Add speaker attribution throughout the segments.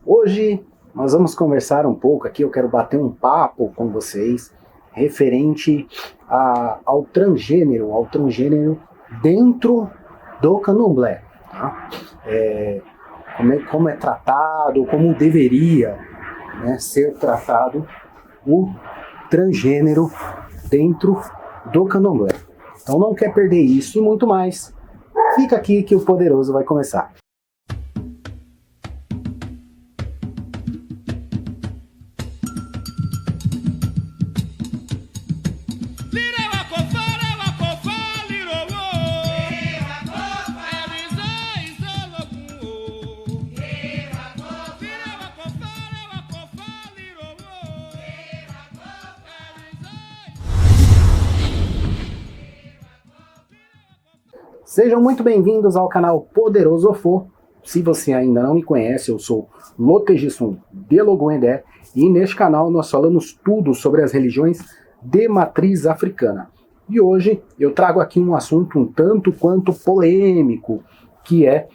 Speaker 1: Hoje nós vamos conversar um pouco aqui, eu quero bater um papo com vocês referente ao transgênero dentro do candomblé. Tá? Como é tratado, como deveria, né, ser tratado o transgênero dentro do candomblé. Então não quer perder isso e muito mais. Fica aqui que o poderoso vai começar. Sejam muito bem-vindos ao canal Poderoso Ofô. Se você ainda não me conhece, eu sou Lotegisum de Logoendé e neste canal nós falamos tudo sobre as religiões de matriz africana. E hoje eu trago aqui um assunto um tanto quanto polêmico, que é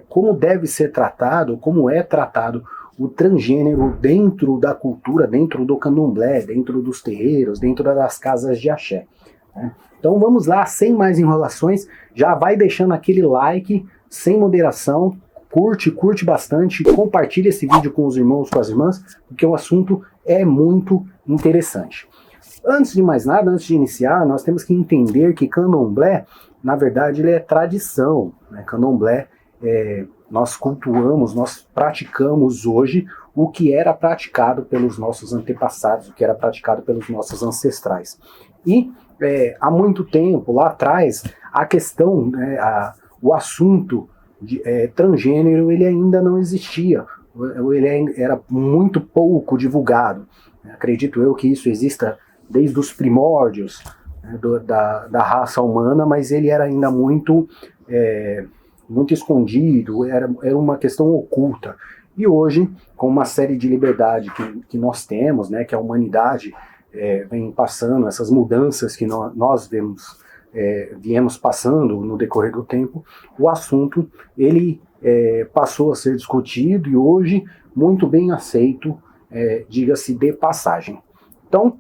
Speaker 1: como deve ser tratado, como é tratado o transgênero dentro da cultura, dentro do candomblé, dentro dos terreiros, dentro das casas de axé. Então vamos lá, sem mais enrolações, já vai deixando aquele like, sem moderação, curte bastante, compartilha esse vídeo com os irmãos, com as irmãs, porque o assunto é muito interessante. Antes de mais nada, antes de iniciar, nós temos que entender que candomblé, na verdade, ele é tradição, né? Candomblé, nós cultuamos, nós praticamos hoje o que era praticado pelos nossos antepassados, o que era praticado pelos nossos ancestrais. E há muito tempo, lá atrás, a questão, o assunto de transgênero, ele ainda não existia, ele era muito pouco divulgado. Acredito eu que isso exista desde os primórdios, né, da raça humana, mas ele era ainda muito escondido, era uma questão oculta. E hoje, com uma série de liberdade que nós temos, né, que a humanidade vem passando, essas mudanças que nós viemos passando no decorrer do tempo, o assunto ele passou a ser discutido e hoje muito bem aceito, diga-se de passagem. Então,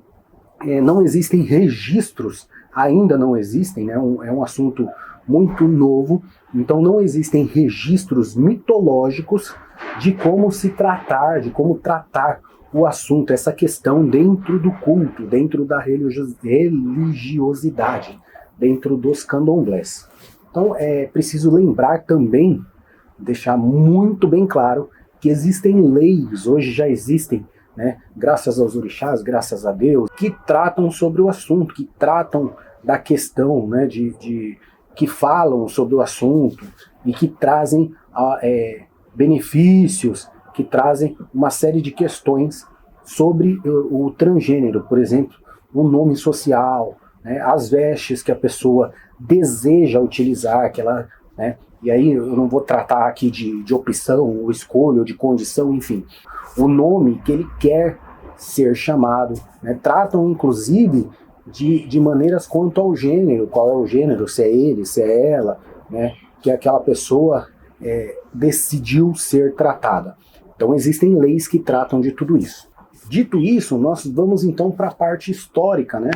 Speaker 1: não existem registros, ainda não existem, né, é um assunto muito novo, então não existem registros mitológicos de como se tratar, de como tratar o assunto, essa questão dentro do culto, dentro da religiosidade, dentro dos candomblés. Então é preciso lembrar também, deixar muito bem claro, que existem leis, hoje já existem, né, graças aos orixás, graças a Deus, que tratam sobre o assunto, que tratam da questão, né, que falam sobre o assunto e que trazem benefícios, que trazem uma série de questões sobre o transgênero, por exemplo, o nome social, né, as vestes que a pessoa deseja utilizar, né, e aí eu não vou tratar aqui de opção, ou escolha, ou de condição, enfim, o nome que ele quer ser chamado, né, tratam inclusive de maneiras quanto ao gênero, qual é o gênero, se é ele, se é ela, né, que aquela pessoa decidiu ser tratada. Então existem leis que tratam de tudo isso. Dito isso, nós vamos então para a parte histórica, né?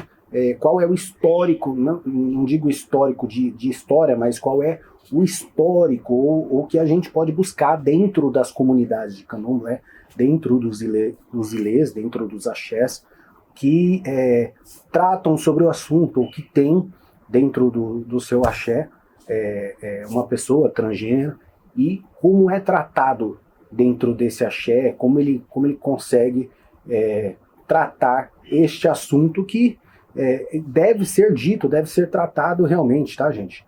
Speaker 1: Qual é o histórico, não digo histórico de história, mas qual é o histórico, ou que a gente pode buscar dentro das comunidades de candomblé, dentro dos ilês, dentro dos axés, que tratam sobre o assunto, ou que tem dentro do seu axé uma pessoa transgênero, e como é tratado dentro desse axé, como ele consegue tratar este assunto que deve ser dito, deve ser tratado realmente, tá, gente?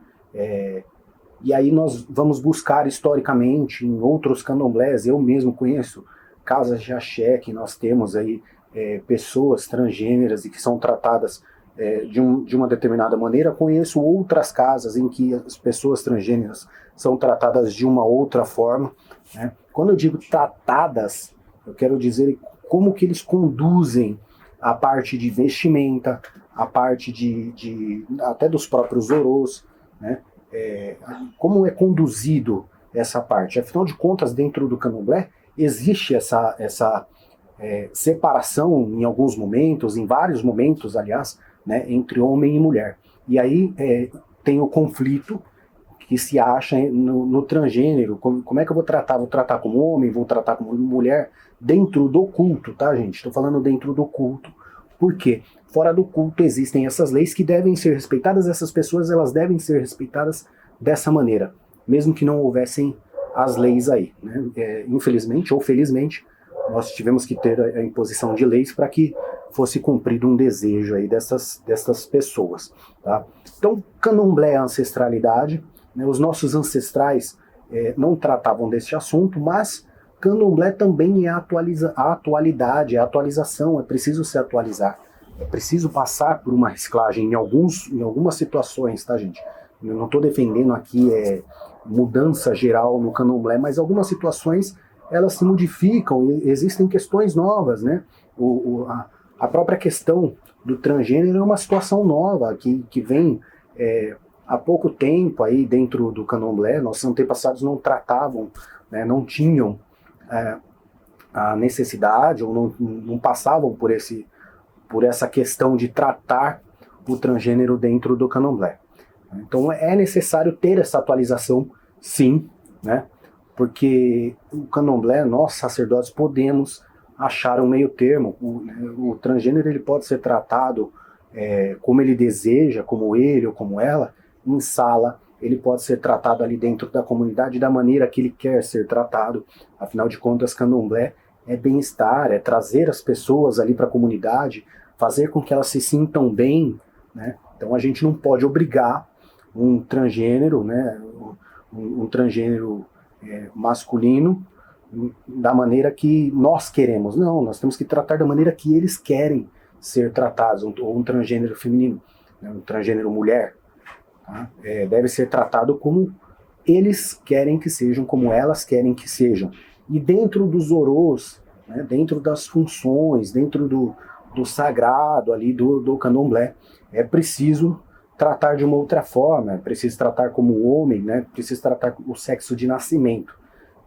Speaker 1: E aí nós vamos buscar historicamente em outros candomblés. Eu mesmo conheço casas de axé que nós temos aí pessoas transgêneras e que são tratadas de uma determinada maneira. Conheço outras casas em que as pessoas transgêneras são tratadas de uma outra forma, né? Quando eu digo tratadas, eu quero dizer como que eles conduzem a parte de vestimenta, a parte até dos próprios orôs, né? Como é conduzido essa parte. Afinal de contas, dentro do candomblé, existe essa separação em alguns momentos, em vários momentos, aliás, né, entre homem e mulher. E aí tem o conflito que se acha no transgênero. Como é que eu vou tratar? Vou tratar como homem? Vou tratar como mulher? Dentro do culto, tá, gente? Estou falando dentro do culto. Por quê? Fora do culto existem essas leis que devem ser respeitadas, essas pessoas elas devem ser respeitadas dessa maneira, mesmo que não houvessem as leis aí, né? Infelizmente ou felizmente, nós tivemos que ter a imposição de leis para que fosse cumprido um desejo aí dessas pessoas, tá? Então, candomblé é ancestralidade, né? Os nossos ancestrais não tratavam deste assunto, mas candomblé também é a atualidade, é a atualização, é preciso se atualizar, é preciso passar por uma reciclagem em algumas situações, tá, gente? Eu não estou defendendo aqui mudança geral no candomblé, mas algumas situações elas se modificam, e existem questões novas, né? A própria questão do transgênero é uma situação nova, que vem há pouco tempo aí dentro do candomblé. Nossos antepassados não tratavam, né, não tinham a necessidade, ou não passavam por essa questão de tratar o transgênero dentro do candomblé. Então é necessário ter essa atualização, sim, né? Porque o candomblé, nós sacerdotes podemos achar um meio termo. O transgênero ele pode ser tratado como ele deseja, como ele ou como ela, em sala. Ele pode ser tratado ali dentro da comunidade da maneira que ele quer ser tratado. Afinal de contas, candomblé é bem-estar, é trazer as pessoas ali para a comunidade, fazer com que elas se sintam bem, né? Então a gente não pode obrigar um transgênero, né, um transgênero masculino da maneira que nós queremos. Não, nós temos que tratar da maneira que eles querem ser tratados, ou um transgênero feminino, né, um transgênero mulher, tá? Deve ser tratado como eles querem que sejam, como elas querem que sejam. E dentro dos orôs, né, dentro das funções, dentro do sagrado ali do candomblé, é preciso tratar de uma outra forma, é preciso tratar como homem, né, precisa tratar o sexo de nascimento.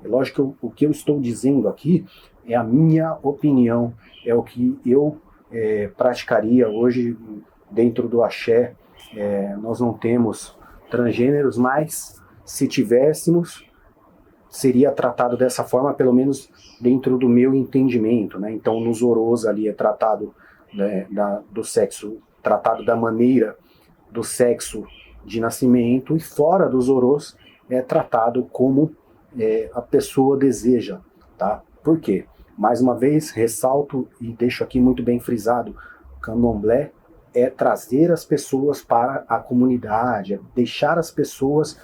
Speaker 1: É lógico que o que eu estou dizendo aqui é a minha opinião, é o que eu praticaria hoje dentro do axé. Nós não temos transgêneros, mas se tivéssemos, seria tratado dessa forma, pelo menos dentro do meu entendimento, né? Então nos orôs ali é tratado, né, do sexo, tratado da maneira do sexo de nascimento, e fora dos orôs é tratado como a pessoa deseja, tá? Por quê? Mais uma vez, ressalto e deixo aqui muito bem frisado, candomblé é trazer as pessoas para a comunidade, é deixar as pessoas,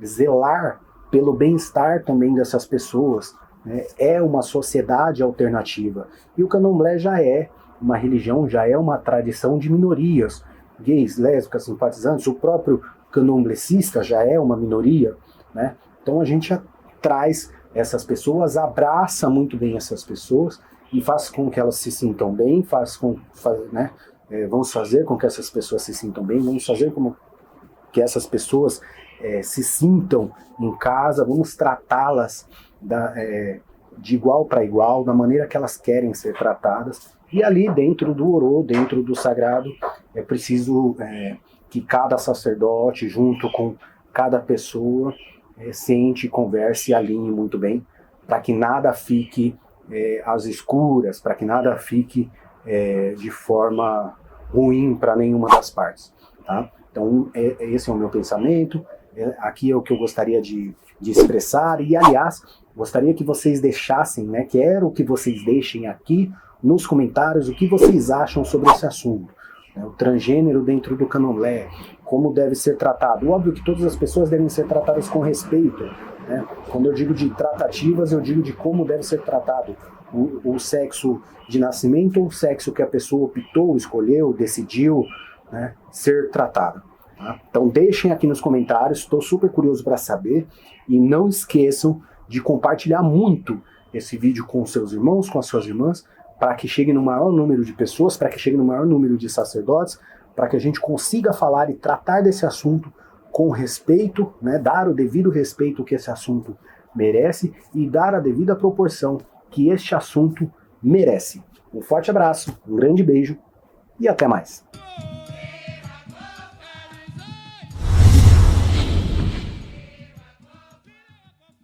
Speaker 1: zelar pelo bem-estar também dessas pessoas, né? É uma sociedade alternativa. E o candomblé já é uma religião, já é uma tradição de minorias, gays, lésbicas, simpatizantes. O próprio candomblecista já é uma minoria, né? Então a gente traz essas pessoas, abraça muito bem essas pessoas e faz com que elas se sintam bem, né? Vamos fazer com que essas pessoas se sintam bem, vamos fazer com que essas pessoas se sintam em casa, vamos tratá-las de igual para igual, da maneira que elas querem ser tratadas. E ali dentro do orô, dentro do sagrado, é preciso que cada sacerdote, junto com cada pessoa, sente, converse e alinhe muito bem, para que nada fique às escuras, para que nada fique de forma ruim para nenhuma das partes, tá? Então esse é o meu pensamento, aqui é o que eu gostaria de expressar, e aliás, gostaria que vocês deixassem, né, quero que vocês deixem aqui nos comentários o que vocês acham sobre esse assunto, né, o transgênero dentro do candomblé, como deve ser tratado. Óbvio que todas as pessoas devem ser tratadas com respeito, né? Quando eu digo de tratativas, eu digo de como deve ser tratado o sexo de nascimento ou o sexo que a pessoa optou, escolheu, decidiu, né, ser tratado. Tá? Então deixem aqui nos comentários, estou super curioso para saber, e não esqueçam de compartilhar muito esse vídeo com seus irmãos, com as suas irmãs, para que chegue no maior número de pessoas, para que chegue no maior número de sacerdotes, para que a gente consiga falar e tratar desse assunto com respeito, né, dar o devido respeito que esse assunto merece e dar a devida proporção que este assunto merece. Um forte abraço, um grande beijo e até mais.